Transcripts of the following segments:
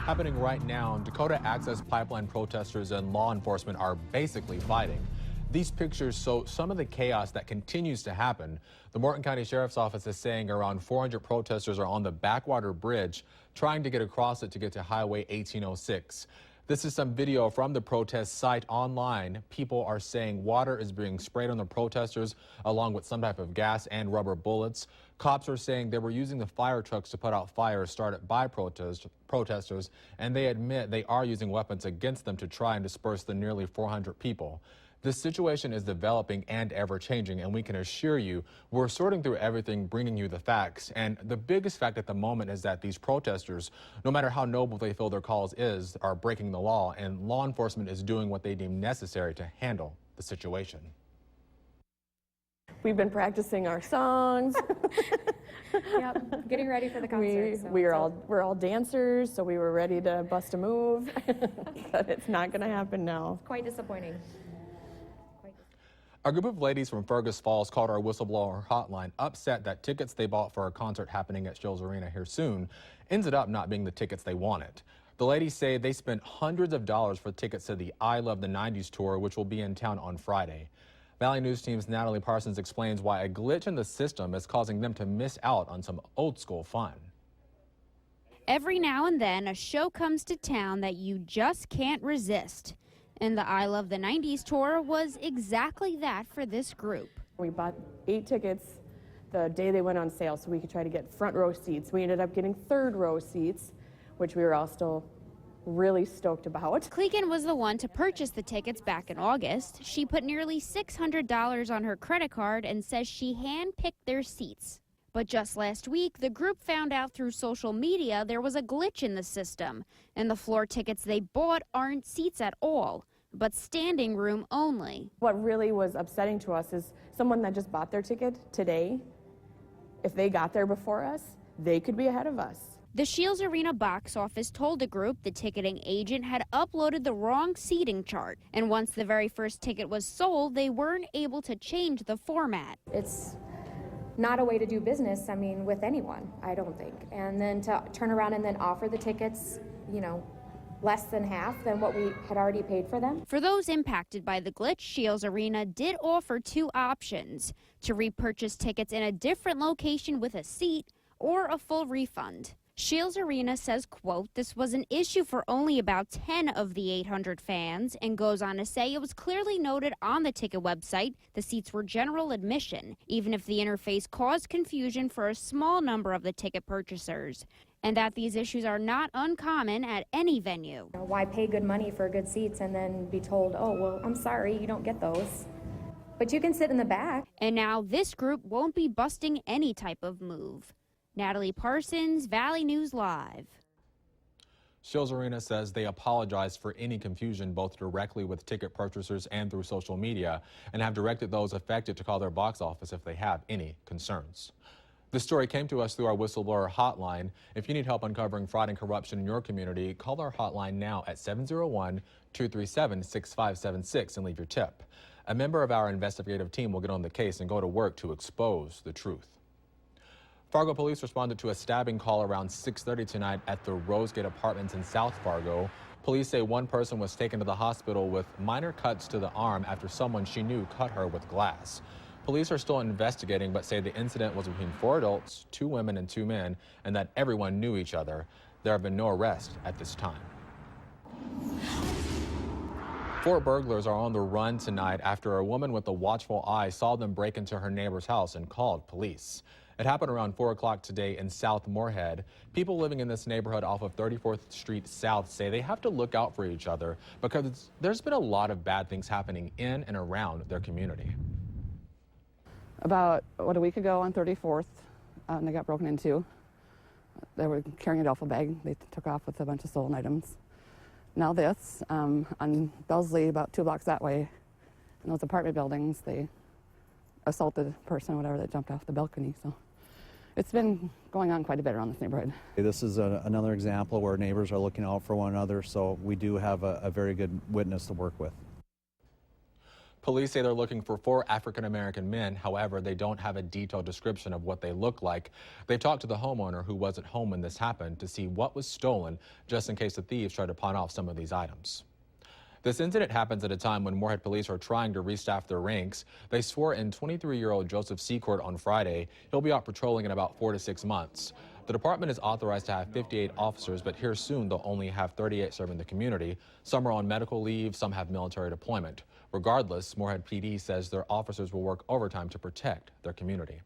Happening right now, Dakota Access Pipeline protesters and law enforcement are basically fighting. These pictures show some of the chaos that continues to happen. The Morton County Sheriff's Office is saying around 400 protesters are on the Backwater Bridge trying to get across it to get to Highway 1806. This is some video from the protest site online. People are saying water is being sprayed on the protesters along with some type of gas and rubber bullets. Cops are saying they were using the fire trucks to put out fires started by protesters, and they admit they are using weapons against them to try and disperse the nearly 400 people. This situation is developing and ever-changing, and we can assure you we're sorting through everything, bringing you the facts. And the biggest fact at the moment is that these protesters, no matter how noble they feel their cause is, are breaking the law, and law enforcement is doing what they deem necessary to handle the situation. We've been practicing our songs. Yep, getting ready for the concert. We're all dancers, so we were ready to bust a move, but it's not going to happen now. Quite disappointing. A group of ladies from Fergus Falls called our whistleblower hotline, upset that tickets they bought for a concert happening at Scheels Arena here soon ended up not being the tickets they wanted. The ladies say they spent hundreds of dollars for tickets to the I Love the 90s tour, which will be in town on Friday. Valley News Team's Natalie Parsons explains why a glitch in the system is causing them to miss out on some old school fun. Every now and then, a show comes to town that you just can't resist. And the I Love the 90s tour was exactly that for this group. We bought 8 tickets the day they went on sale so we could try to get front row seats. We ended up getting third row seats, which we were all still really stoked about. Clegan was the one to purchase the tickets back in August. She put nearly $600 on her credit card and says she handpicked their seats. But just last week, the group found out through social media there was a glitch in the system, and the floor tickets they bought aren't seats at all, but standing room only. What really was upsetting to us is someone that just bought their ticket today, if they got there before us, they could be ahead of us. The Scheels Arena box office told the group the ticketing agent had uploaded the wrong seating chart, and once the very first ticket was sold, they weren't able to change the format. It's not a way to do business, I mean, with anyone, I don't think. And then to turn around and then offer the tickets, you know, less than half than what we had already paid for them. For those impacted by the glitch, Scheels Arena did offer 2 options: to repurchase tickets in a different location with a seat or a full refund. Scheels Arena says, quote, this was an issue for only about 10 of the 800 fans, and goes on to say it was clearly noted on the ticket website the seats were general admission, even if the interface caused confusion for a small number of the ticket purchasers, and that these issues are not uncommon at any venue. Why pay good money for good seats and then be told, oh, well, I'm sorry, you don't get those. But you can sit in the back. And now this group won't be busting any type of move. Natalie Parsons, Valley News Live. Scheels Arena says they apologize for any confusion both directly with ticket purchasers and through social media, and have directed those affected to call their box office if they have any concerns. This story came to us through our whistleblower hotline. If you need help uncovering fraud and corruption in your community, call our hotline now at 701-237-6576 and leave your tip. A member of our investigative team will get on the case and go to work to expose the truth. Fargo police responded to a stabbing call around 6:30 tonight at the Rosegate Apartments in South Fargo. Police say one person was taken to the hospital with minor cuts to the arm after someone she knew cut her with glass. Police are still investigating, but say the incident was between 4 adults, 2 women and 2 men, and that everyone knew each other. There have been no arrests at this time. 4 burglars are on the run tonight after a woman with a watchful eye saw them break into her neighbor's house and called police. It happened around 4 o'clock today in South Moorhead. People living in this neighborhood off of 34th Street South say they have to look out for each other because there's been a lot of bad things happening in and around their community. About, a week ago on 34th, they got broken into. They were carrying a duffel bag. They took off with a bunch of stolen items. Now this, on Bellesley, about 2 blocks that way, in those apartment buildings, they assaulted a person or whatever that jumped off the balcony. So it's been going on quite a bit around this neighborhood. This is another example where neighbors are looking out for one another, so we do have a very good witness to work with. Police say they're looking for 4 African-American men. However, they don't have a detailed description of what they look like. They talked to the homeowner, who wasn't home when this happened, to see what was stolen, just in case the thieves tried to pawn off some of these items. This incident happens at a time when Moorhead police are trying to restaff their ranks. They swore in 23-year-old Joseph Secourt on Friday. He'll be out patrolling in about 4 to 6 months. The department is authorized to have 58 officers, but here soon they'll only have 38 serving the community. Some are on medical leave, some have military deployment. Regardless, Moorhead PD says their officers will work overtime to protect their community.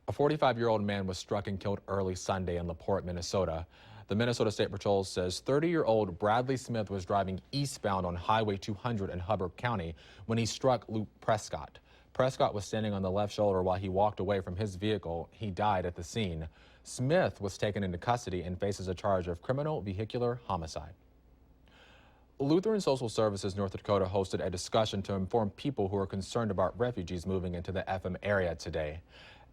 A 45-year-old man was struck and killed early Sunday in LaPorte, Minnesota. The Minnesota State Patrol says 30-year-old Bradley Smith was driving eastbound on Highway 200 in Hubbard County when he struck Luke Prescott. Prescott was standing on the left shoulder while he walked away from his vehicle. He died at the scene. Smith was taken into custody and faces a charge of criminal vehicular homicide. Lutheran Social Services North Dakota hosted a discussion to inform people who are concerned about refugees moving into the FM area today.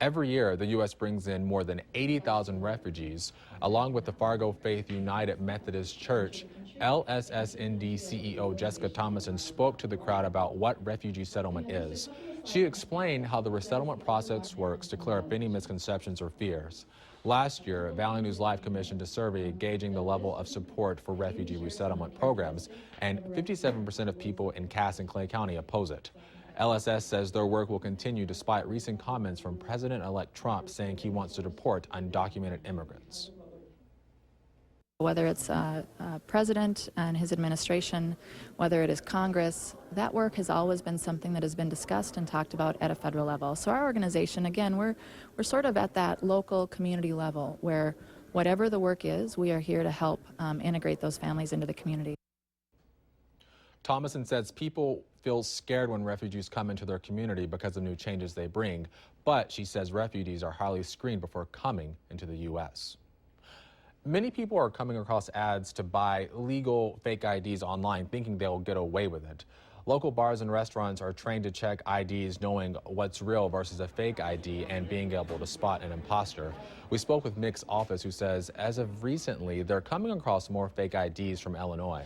Every year, the U.S. brings in more than 80,000 refugees. Along with the Fargo Faith United Methodist Church, LSSND CEO Jessica Thomason spoke to the crowd about what refugee settlement is. She explained how the resettlement process works to clear up any misconceptions or fears. Last year, Valley News Live commissioned a survey gauging the level of support for refugee resettlement programs, and 57% of people in Cass and Clay County oppose it. LSS says their work will continue despite recent comments from President-elect Trump saying he wants to deport undocumented immigrants. Whether it's President and his administration, whether it is Congress, that work has always been something that has been discussed and talked about at a federal level. So our organization, again, we're sort of at that local community level where whatever the work is, we are here to help integrate those families into the community. Thomason says people feel scared when refugees come into their community because of new changes they bring, but she says refugees are highly screened before coming into the U.S. Many people are coming across ads to buy legal fake IDs online, thinking they'll get away with it. Local bars and restaurants are trained to check IDs, knowing what's real versus a fake ID and being able to spot an imposter. We spoke with Mick's office, who says as of recently, they're coming across more fake IDs from Illinois.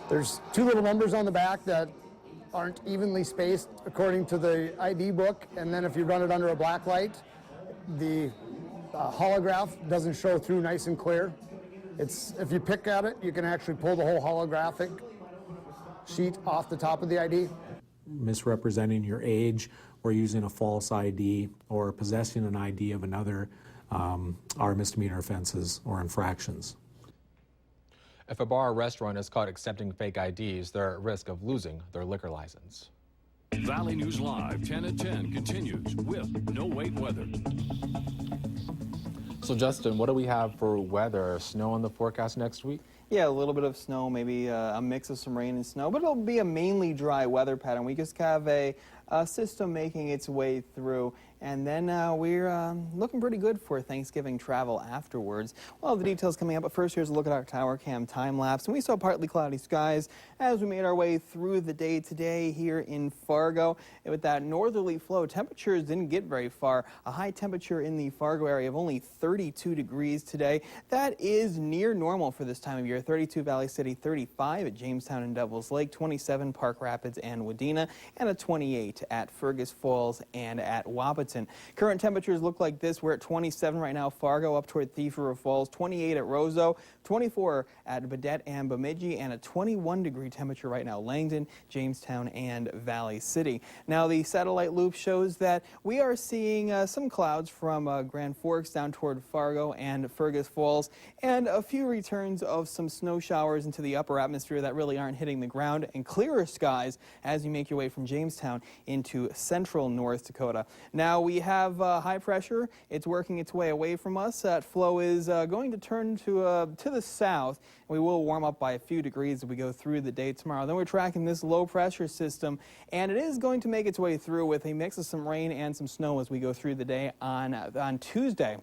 There's 2 little numbers on the back that aren't evenly spaced according to the ID book, and then if you run it under a black light, the holograph doesn't show through nice and clear. If you pick at it, you can actually pull the whole holographic sheet off the top of the ID. Misrepresenting your age or using a false ID or possessing an ID of another are misdemeanor offenses or infractions. If a bar or restaurant is caught accepting fake IDs, they're at risk of losing their liquor license. Valley News Live 10 at 10 continues with No Wait Weather. So Justin, what do we have for weather? Snow in the forecast next week? Yeah, a little bit of snow, maybe a mix of some rain and snow, but it'll be a mainly dry weather pattern. We just have a system making its way through, and then we're looking pretty good for Thanksgiving travel afterwards. Well, the details coming up, but first here's a look at our tower cam time lapse. And we saw partly cloudy skies as we made our way through the day today here in Fargo. And with that northerly flow, temperatures didn't get very far. A high temperature in the Fargo area of only 32 degrees today. That is near normal for this time of year. 32 Valley City, 35 at Jamestown and Devils Lake, 27 Park Rapids and Wadena, and a 28 at Fergus Falls and at Wahpeton. Current temperatures look like this. We're at 27 right now, Fargo up toward Thief River Falls, 28 at Roseau, 24 at Baudette and Bemidji, and a 21-degree temperature right now, Langdon, Jamestown, and Valley City. Now, the satellite loop shows that we are seeing some clouds from Grand Forks down toward Fargo and Fergus Falls, and a few returns of some snow showers into the upper atmosphere that really aren't hitting the ground, and clearer skies as you make your way from Jamestown into central North Dakota. Now we have high pressure. It's working its way away from us. That flow is going to turn to the south. We will warm up by a few degrees as we go through the day tomorrow. Then we're tracking this low pressure system, and it is going to make its way through with a mix of some rain and some snow as we go through the day on Tuesday.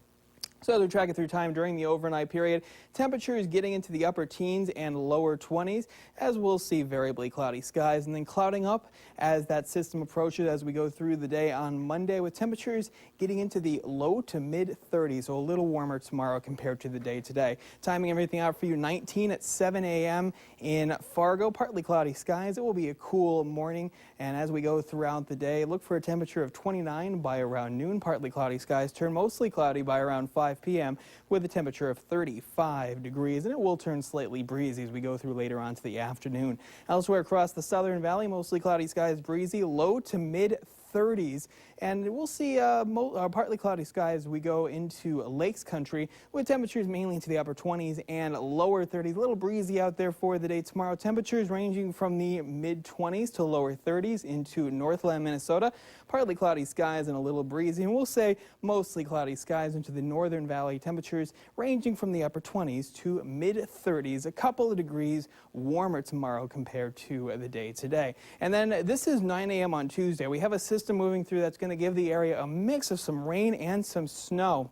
So as we track it through time during the overnight period, temperatures getting into the upper teens and lower 20s, as we'll see variably cloudy skies, and then clouding up as that system approaches as we go through the day on Monday, with temperatures getting into the low to mid 30s, so a little warmer tomorrow compared to the day today. Timing everything out for you, 19 at 7 a.m. in Fargo, partly cloudy skies. It will be a cool morning, and as we go throughout the day, look for a temperature of 29 by around noon. Partly cloudy skies turn mostly cloudy by around 5 p.m. with a temperature of 35 degrees, and it will turn slightly breezy as we go through later on to the afternoon. Elsewhere across the Southern Valley, mostly cloudy skies, breezy, low to mid 30s, and we'll see partly cloudy skies as we go into Lakes Country with temperatures mainly into the upper 20s and lower 30s. A little breezy out there for the day tomorrow. Temperatures ranging from the mid 20s to lower 30s into Northland, Minnesota. Partly cloudy skies and a little breezy, and we'll say mostly cloudy skies into the Northern Valley. Temperatures ranging from the upper 20s to mid 30s, a couple of degrees warmer tomorrow compared to the day today. And then this is 9 a.m. on Tuesday. We have a system moving through that's going to give the area a mix of some rain and some snow.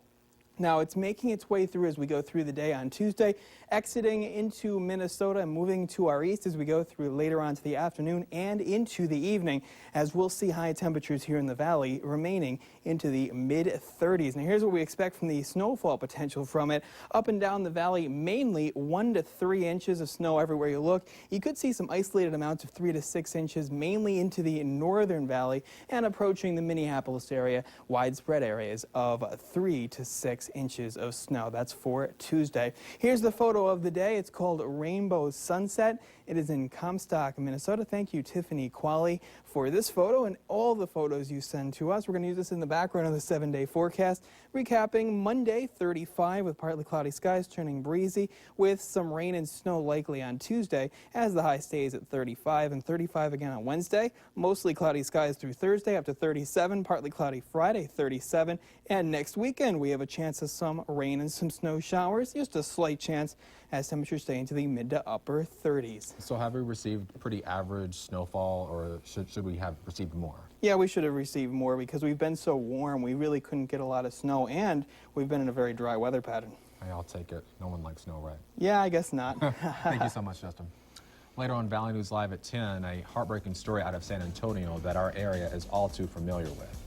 Now, it's making its way through as we go through the day on Tuesday, exiting into Minnesota and moving to our east as we go through later on to the afternoon and into the evening, as we'll see high temperatures here in the valley remaining into the mid-30s. Now, here's what we expect from the snowfall potential from it. Up and down the valley, mainly 1 to 3 inches of snow everywhere you look. You could see some isolated amounts of 3 to 6 inches, mainly into the northern valley and approaching the Minneapolis area, widespread areas of 3 to 6 inches of snow. That's for Tuesday. Here's the photo of the day. It's called Rainbow Sunset. It is in Comstock, Minnesota. Thank you, Tiffany Qualley, for this photo and all the photos you send to us. We're going to use this in the background of the 7-day forecast. Recapping, Monday, 35 with partly cloudy skies turning breezy with some rain and snow likely on Tuesday as the high stays at 35 and 35 again on Wednesday. Mostly cloudy skies through Thursday up to 37, partly cloudy Friday, 37. And next weekend, we have a chance of some rain and some snow showers, just a slight chance as temperatures stay into the mid to upper 30s. So have we received pretty average snowfall, or should we have received more? Yeah, we should have received more because we've been so warm. We really couldn't get a lot of snow, and we've been in a very dry weather pattern. Hey, I'll take it. No one likes snow, right? Yeah, I guess not. Thank you so much, Justin. Later on Valley News Live at 10, a heartbreaking story out of San Antonio that our area is all too familiar with.